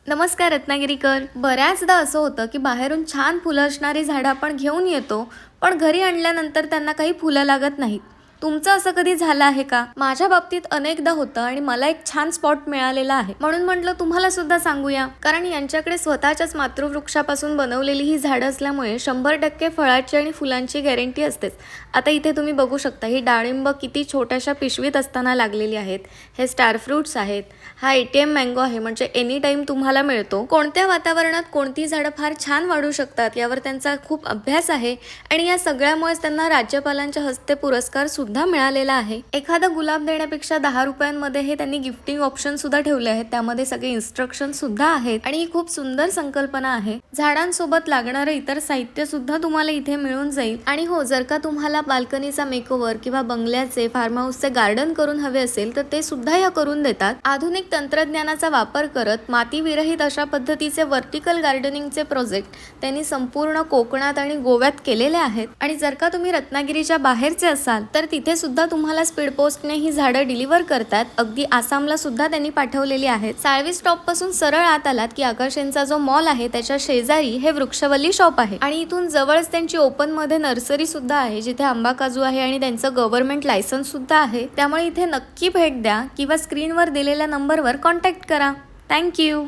नमस्कार रत्नागिरीकर. बऱ्याचदा असं होतं की बाहेरून छान फुलं असणारी झाडं आपण घेऊन येतो, पण घरी आणल्यानंतर त्यांना काही फुलं लागत नाहीत. तुमचं असं कधी झालं आहे का? माझ्या बाबतीत अनेकदा होतं आणि मला एक छान स्पॉट मिळालेला आहे, म्हणून म्हटलं तुम्हाला सुद्धा सांगूया. कारण यांच्याकडे स्वतःच्याच मातृवृक्षापासून बनवलेली ही झाडं असल्यामुळे 100% फळाची आणि फुलांची गॅरंटी असतेच. आता इथे तुम्ही बघू शकता, ही डाळिंब किती छोट्याशा पिशवीत असताना लागलेली आहेत. हे स्टार फ्रुट्स आहेत. हा ATM मँगो आहे, म्हणजे एनी टाइम तुम्हाला मिळतो. कोणत्या वातावरणात कोणती झाडं फार छान वाढू शकतात यावर त्यांचा खूप अभ्यास आहे आणि या सगळ्यामुळेच त्यांना राज्यपालांच्या हस्ते पुरस्कार सुद्धा मिळालेला आहे. एखादा गुलाब देण्यापेक्षा 10 रुपयांमध्ये हे त्यांनी गिफ्टिंग ऑप्शन सुद्धा ठेवले आहेत. त्यामध्ये सगळे इन्स्ट्रक्शन सुद्धा आहेत आणि ही खूप सुंदर संकल्पना आहे. झाडांसोबत लागणारं इतर साहित्य सुद्धा तुम्हाला इथे मिळून जाईल. आणि हो, जर का तुम्हाला बाल्कनीचा मेकओव्हर किंवा बंगल्याचे फार्म हाऊसचे गार्डन करून हवे असेल तर ते सुद्धा या करून देतात. आधुनिक तंत्रज्ञानाचा वापर करत माती विरहित अशा पद्धतीचे वर्टिकल गार्डनिंगचे प्रोजेक्ट त्यांनी संपूर्ण कोकणात आणि गोव्यात केलेले आहेत. आणि जर का तुम्ही रत्नागिरीच्या बाहेरचे असाल तर तिथे सुद्धा तुम्हाला स्पीड पोस्टने ही झाडं डिलिव्हर करतात. अगदी आसामला सुद्धा त्यांनी पाठवलेली आहेत. साळवी स्टॉप पासून सरळ आत आलात की आकर्षणचा जो मॉल आहे त्याच्या शेजारी हे वृक्षवल्ली शॉप आहे आणि इथून जवळच त्यांची ओपन मध्ये नर्सरी सुद्धा आहे, जिथे आंबा काजू आहे आणि त्यांचं गव्हर्नमेंट लायसन्स सुद्धा आहे. त्यामुळे इथे नक्की भेट द्या किंवा स्क्रीनवर दिलेल्या नंबरवर कॉन्टॅक्ट करा. थँक्यू.